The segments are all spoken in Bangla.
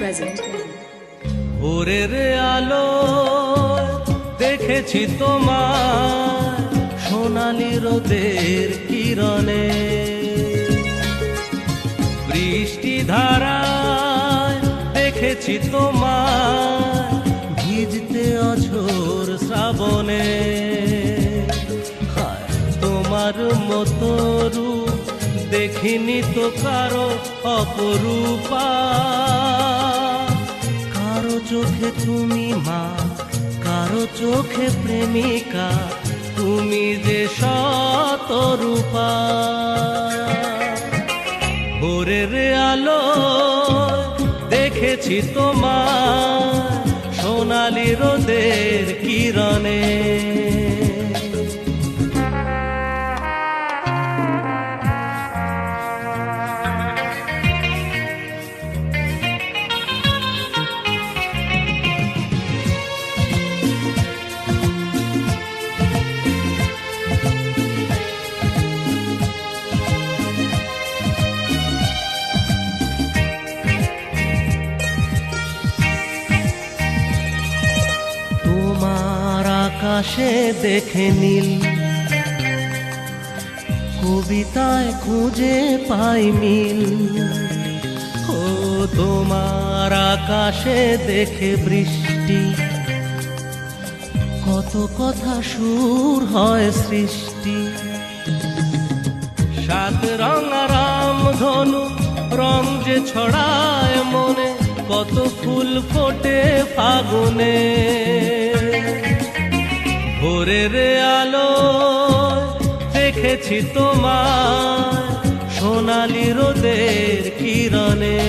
present. ভোরের আলো দেখেছি তোমার সোনালি রোদের কিরণে, বৃষ্টি ধারায় দেখেছি তোমার ভিজতে অঝোর শ্রাবণে। হায়, তোমার মতো রূপ দেখিনি তো কারো অপরূপা। কারো চোখে তুমি মা, কারো চোখে প্রেমিকা, তুমি যে শতরূপা। ভোরের আলো দেখেছি তোমার সোনালি রোদের কিরণে। আকাশে দেখে নীল, কবিতায় খুঁজে পাই মিল। ও তোমার আকাশে দেখে বৃষ্টি, কত কথা সুর হয় সৃষ্টি। সাত রঙারাম ধনু রং যে ছড়ায় মনে, কত ফুল ফোটে ফাগুনে। ভোরের আলো দেখেছি তোমার সোনালি রোদের কিরণে।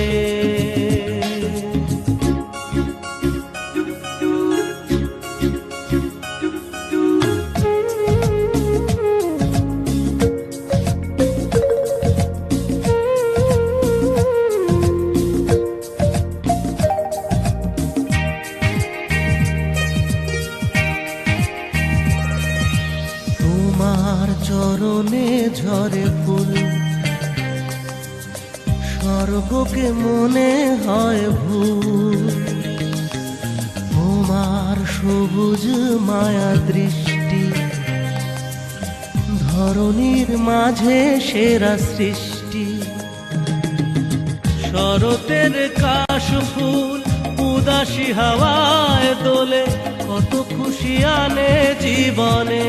চরণে ঝরে ফুল, স্বর্গকে মনে হয় ভুল। তোমার সবুজ মায়া দৃষ্টি, ধরণীর মাঝে সেরা সৃষ্টি। শরতের কাশ ফুল উদাসী হাওয়ায় দোলে, কত খুশি আনে জীবনে।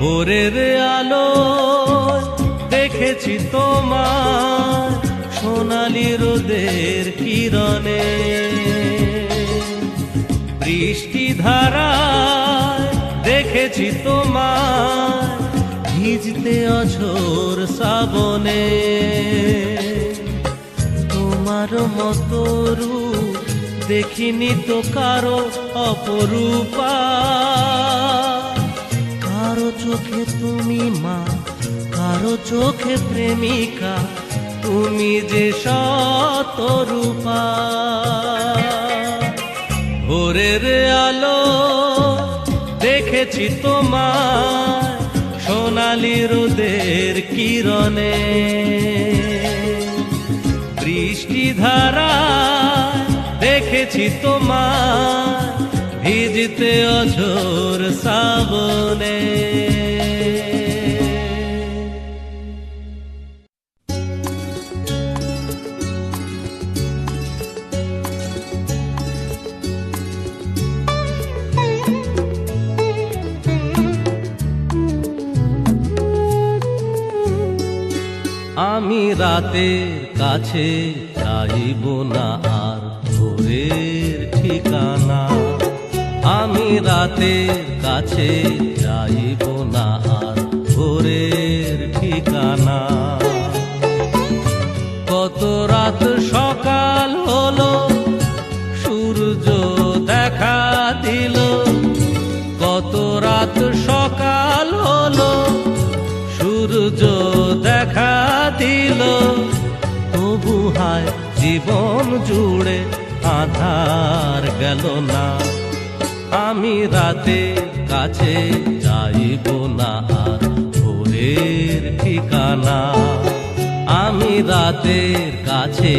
ভোরের আলো দেখেছি তোমার সোনালি রোদের কিরণে, বৃষ্টি ধারায় দেখেছি তোমার ভিজতে অঝোর শ্রাবণে। তোমার মতো রূপ দেখিনি তো কারো অপরূপা। কারো চোখে তুমি মা, কারো চোখে প্রেমিকা, তুমি যে শতরূপা। ভোরের আলো দেখেছি তোমার সোনালি রোদের কিরণে, বৃষ্টি ধারায় দেখেছি তোমার ভিজতে অঝোর শ্রাবণে। আমি রাতের কাছে চাইব না আর ভোরের ঠিকানা। আমি রাতের কাছে চাইব না আর ভোরের ঠিকানা। কত রাত সকাল হলো, সূর্য দেখা দিল। কত রাত সকাল হলো, সূর্য দেখা দিল। তবু হায় জীবন জুড়ে আধার গেল না। আমি রাতের কাছে চাইব না আর ভোরের ঠিকানা। আমি রাতের কাছে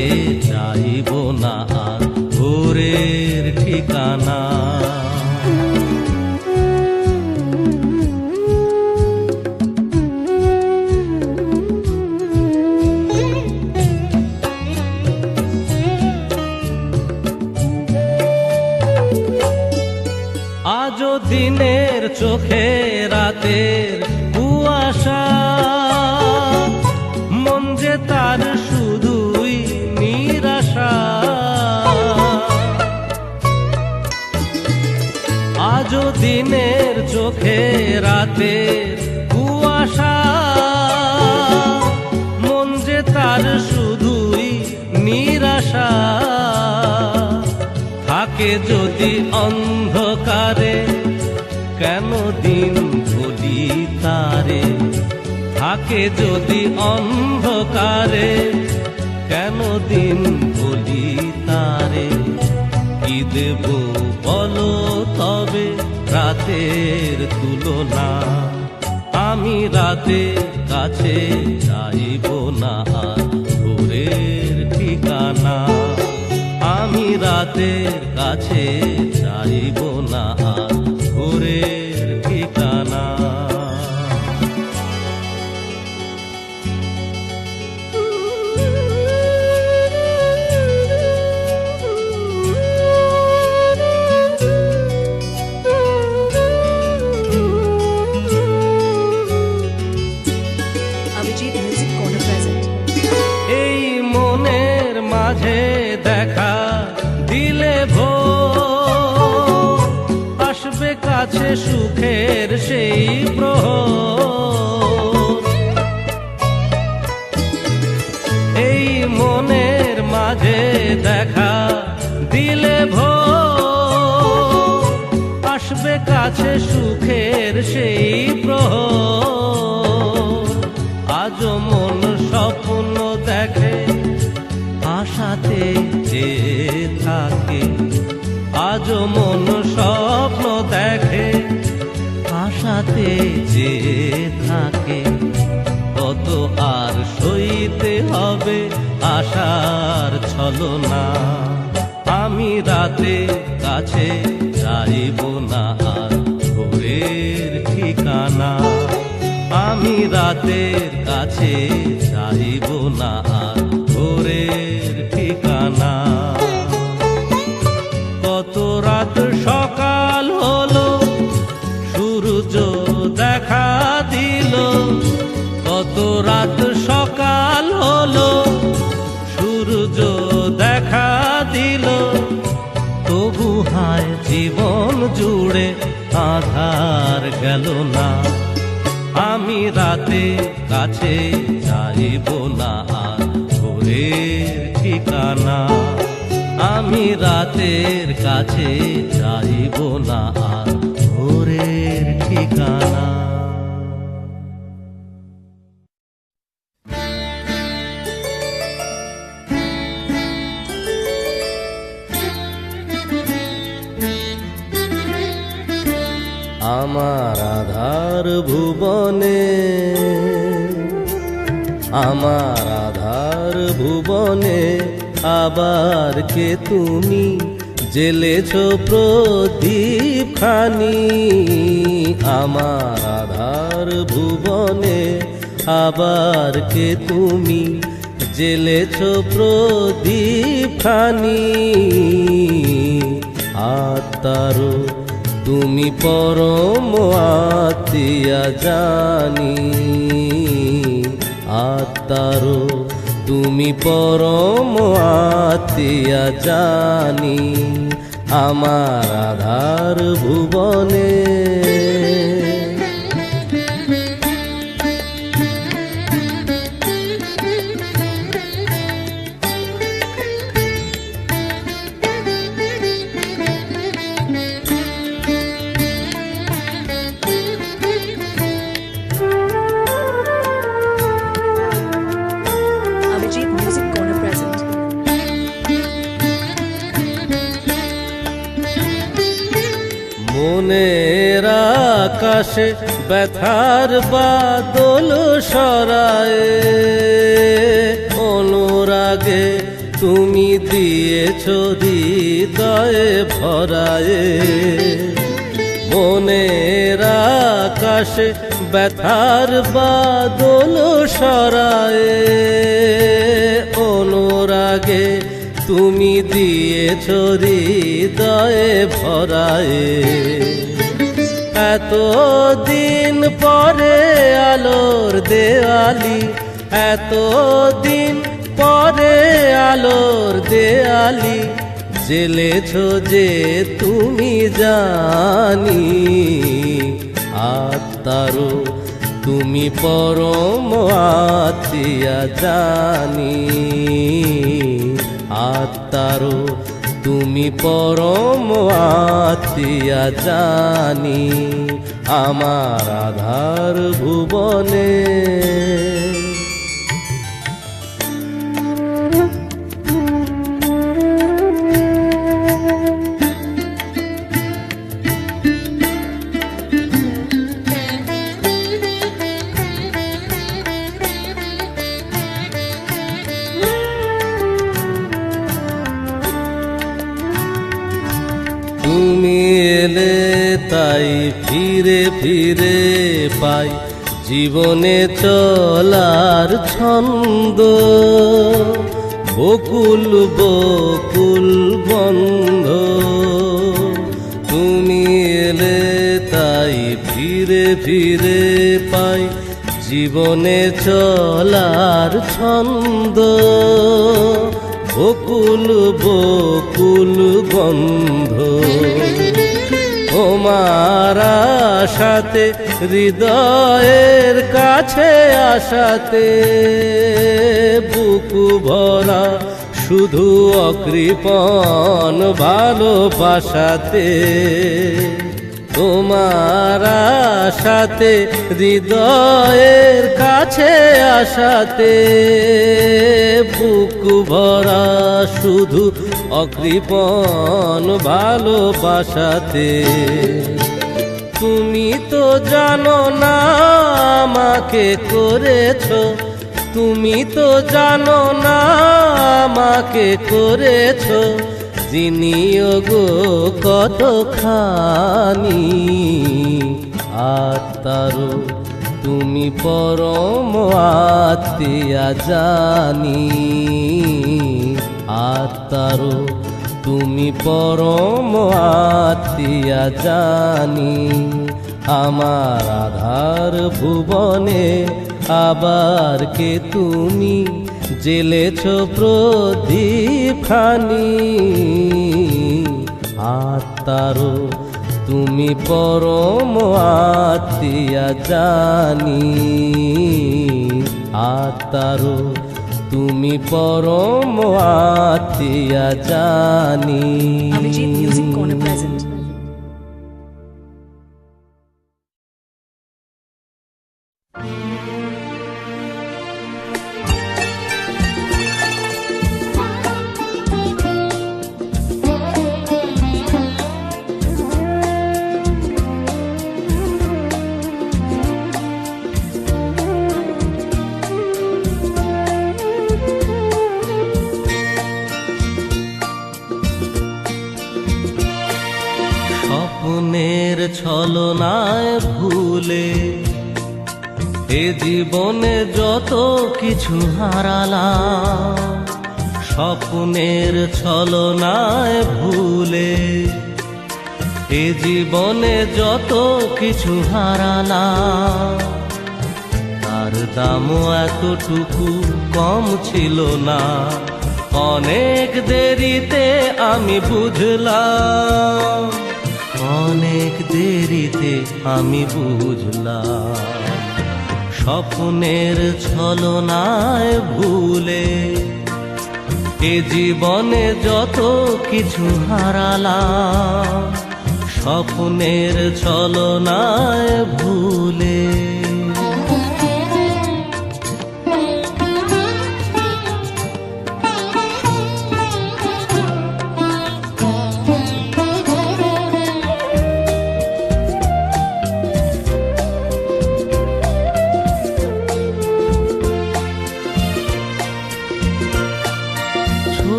চাইব না আর ভোরের ঠিকানা। আজও দিনের চোখে রাতের কুয়াশা, মন যে তার শুধুই নিরাশা। আজও দিনের চোখে রাতের কুয়াশা, মন যে তার শুধুই নিরাশা। থাকে যদি অন্ধকারে কেন দিন বলি তারে, থাকে যদি অন্ধকারে কেন দিন বলি তারে। কি দেব বলো তবে রাতের তুলনা, আমি রাতের কাছে চাইব না আর ভোরের ঠিকানা। আমি রাতের কাছে চাইব না আর ভোরের ঠিকানা। Abhijit Music Corner present. এই মনের মাঝে দেখা দিলে ভোর, আসবে কাছে সুখের সেই প্রহর। এই মনের মাঝে দেখা দিলে ভোর, আসবে কাছে সুখের সেই প্রহর। আজও মন স্বপ্ন দেখে আশাতে যে থাকে, আজও মন স্বপ্ন দেখে আশাতে যে থাকে। কত আর সইতে হবে আশার ছলনা, আমি রাতের কাছে চাইব না আর ভোরের ঠিকানা। আমি রাতের কাছে চাইব না আর ভোরের ঠিকানা। কত রাত সকাল হলো সূর্য দেখা দিল, কত রাত সকাল হলো সূর্য দেখা দিল। তবু হায় জীবন জুড়ে আধার গেল না, আমি রাতের কাছে চাইব না আর ভোরের ঠিকানা। আমি রাতের কাছে চাইব না আর ভোরের ঠিকানা। আমার আধার ভুবনে, আমার আধার ভুবনে আবার কে তুমি জেলেছ প্রদীপ খানি। আমার আধার ভুবনে আবার কে তুমি জেলেছ প্রদীপ খানি। আত্মারো তুমি পরম আত্মীয়া জানি, আত্মারো তুমি পরম আত্মীয়া জানি। আমার আধার ভুবনে Abhijit Music Corner present. মনের আকাশে ব্যথার বাদল সরায়ে, অনুরাগে তুমি দিয়েছ হৃদয়ে ভরায়ে। মনের আকাশে ব্যথার বাদল সরায়ে, অনুরাগে তুমি দিয়েছ হৃদয়ে ভরায়ে। এতদিন পরে আলোর দেওয়ালি, এতদিন পরে আলোর দেওয়ালি, জেলেছ যে তুমি জানি। আত্মারো তুমি পরম আত্মীয়া জানি, আত্মারো তুমি পরম আত্মীয়া জানি, আমার আধার ভুবনে। তুমি এলে তাই ফিরে ফিরে পাই জীবনে চলার ছন্দ। বকুল বকুল বন্ধ, তুমি এলে তাই ফিরে ফিরে পাই জীবনে চলার ছন্দ। বকুল বকুল গন্ধ, তোমার আশাতে হৃদয়ের কাছে আশাতে, বুকু ভরা শুধু অকৃপণ ভালোবাসাতে। তোমার আশাতে হৃদয়ের কাছে আশাতে, বুক ভরা শুধু অকৃপণ ভালোবাসাতে। তুমি তো জানো না আমাকে করেছ, তুমি তো জানো না আমাকে করেছ, জিনিও গো কতখানি। আত্মারো তুমি পরম আত্মীয়া জানি, আত্মারো তুমি পরম আত্মীয়া জানি, আমার আধার ভুবনে আবার কে তুমি জেলেছ প্রদীপ খানি। আত্মারো তুমি পরম আত্মীয়া জানি, আত্মারো তুমি পরম আত্মীয়া জানি। Abhijit Music Corner present. স্বপ্নের ছলনায় ভুলে এ জীবনে যত কিছু হারালাম, স্বপ্নের ছলনায় ভুলে এ জীবনে যত কিছু হারালাম, তার দামও এতটুকু কম ছিল না। অনেক দেরিতে আমি বুঝলাম, অনেক দেরিতে আমি বুঝলাম, স্বপ্নের ছলনায় ভুলে এ জীবনে যত কিছু হারালাম, স্বপ্নের ছলনায় ভুলে।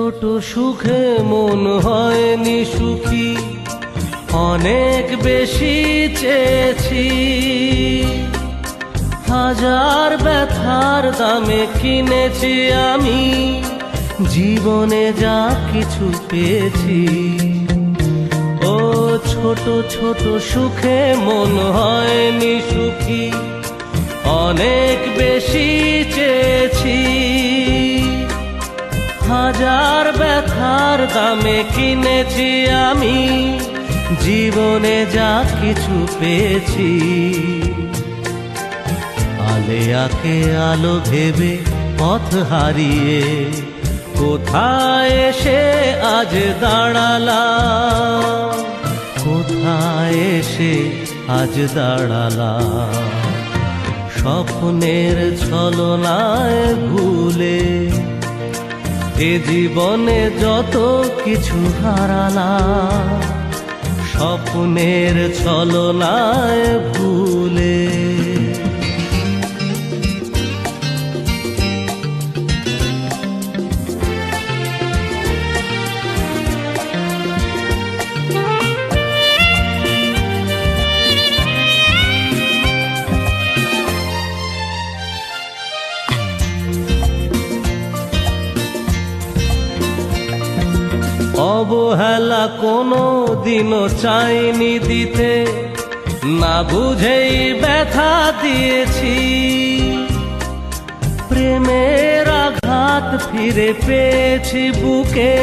ছোট সুখে মন হয়নি সুখী, অনেক বেশি চেয়েছি। হাজার ব্যথার দামে কিনেছি আমি জীবনে যা কিছু পেয়েছি। ও ছোট ছোট সুখে মন হয়নি সুখী, অনেক বেশি চেয়েছি। হাজার ব্যথার দামে কিনেছি আমি জীবনে যা কিছু পেয়েছি। আলেয়াকে আলো ভেবে পথ হারিয়ে কোথায় এসে আজ দাঁড়ালাম, কোথায় এসে আজ দাঁড়ালাম। স্বপ্নের ছলনায় ভুলে এ জীবনে যত কিছু হারালাম, স্বপ্নের ছলনায় ভুলে। অবহেলা কোনো দিনও চাইনি দিতে, না বুঝেই ব্যথা দিয়েছি। প্রেমের আঘাত ফিরে পেয়েছি বুকে,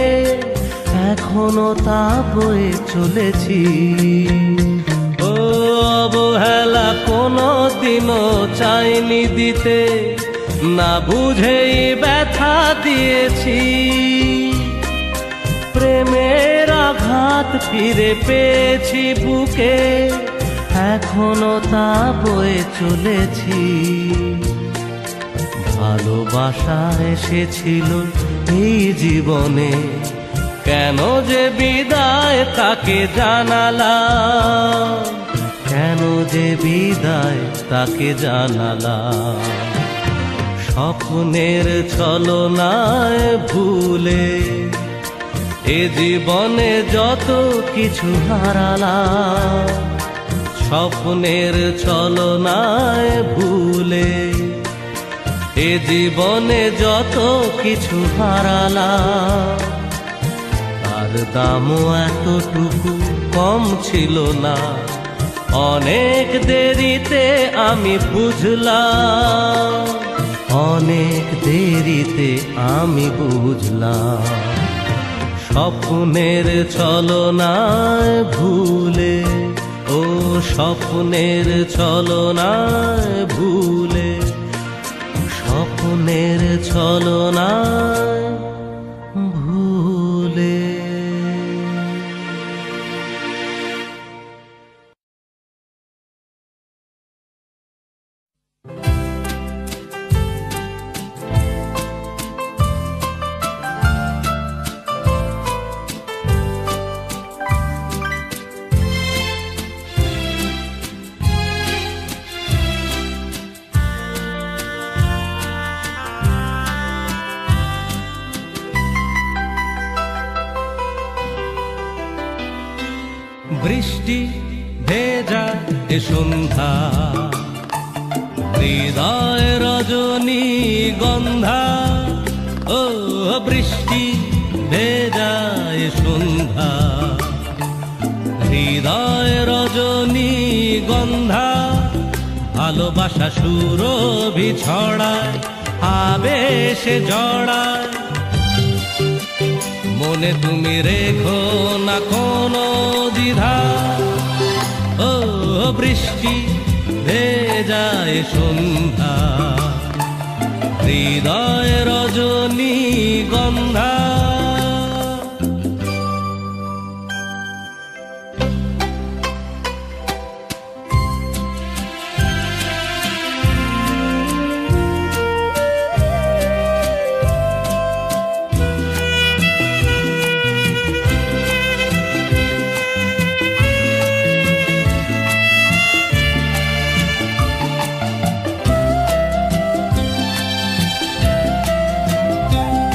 এখনো তা বয়ে চলেছি। ও অবহেলা কোনো দিনও চাইনি দিতে, না বুঝেই ব্যথা দিয়েছি। প্রেমের আঘাত ফিরে পেয়েছি বুকে, এখনো তা বয়ে চলেছি। ভালোবাসা এসেছিল এই জীবনে, কেন যে বিদায় তাকে জানালাম, কেন যে বিদায় তাকে জানালাম। স্বপ্নের ছলনায় ভুলে এ জীবনে যত কিছু হারালাম, স্বপ্নের ছলনায় ভুলে এ জীবনে যত কিছু হারালাম। তার দামও এতটুকু কম ছিল না, অনেক দেরিতে আমি বুঝলাম, অনেক দেরিতে আমি বুঝলাম। স্বপ্নের ছলনায় ভুলে, ও স্বপ্নের ছলনায় ভুলে, স্বপ্নের ছলনায় ভুলে। বৃষ্টি ভেজা এ সন্ধ্যা, হৃদয় রজনী গন্ধা। ও বৃষ্টি ভেজা এ সন্ধ্যা, হৃদয় রজনী গন্ধা। ভালোবাসা সুরভি ছড়ায়, আবেশে জড়ায়। মনে তুমি রেখো না কোনো দ্বিধা। ও বৃষ্টি ভেজায় সন্ধ্যা, হৃদয় রজনী গন্ধা।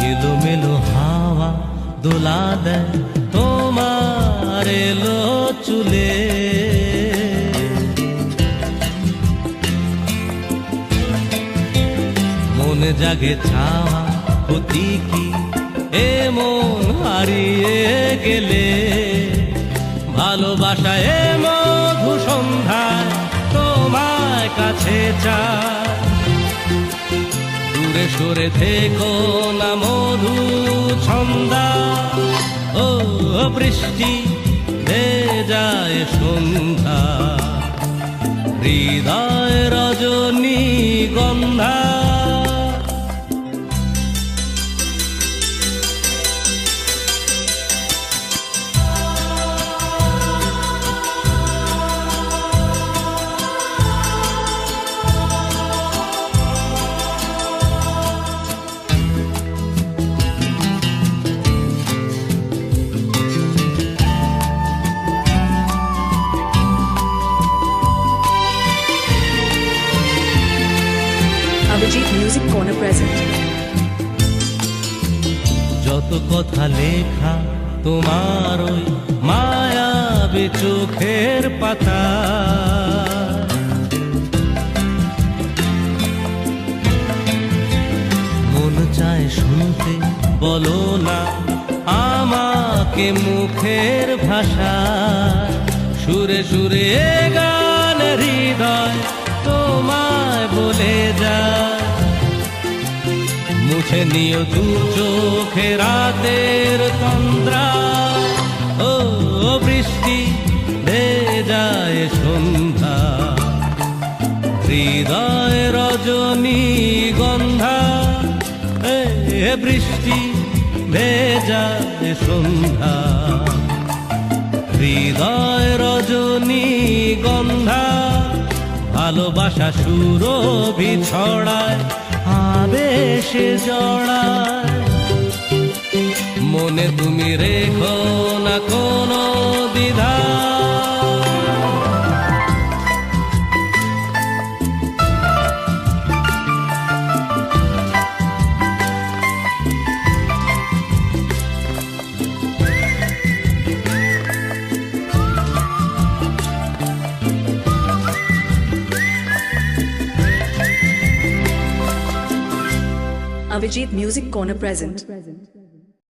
এলোমেলো চুলে মনে জাগে ছাওয়া হতি কি এ মন হারিয়ে গেলে ভালোবাসা এ মধু সন্ধ্যায় তোমায় কাছে চায় দূরে সরে থেকো না মধু ছন্দা ও বৃষ্টি ভেজায় সন্ধ্যা হৃদয় রজনী গন্ধা Abhijit Music Corner present. যত কথা লেখা তোমার ওই মায়াবী চোখের পাতা মন চায় শুনতে বলো না আমাকে মুখের ভাষা সুরে সুরে এ গান হৃদয় তোমায় বলে যায় মুছে নিও দু চোখে রাতের তন্দ্রা ও বৃষ্টি ভেজায় সন্ধ্যা হৃদয় রজনী গন্ধা এ বৃষ্টি ভেজায় সন্ধ্যা হৃদয় রজনী গন্ধা ভালোবাসা সুরভি ছড়ায় আবেশে জড়ায় মনে তুমি রেখো না কোনো দ্বিধা Abhijit Music Corner present.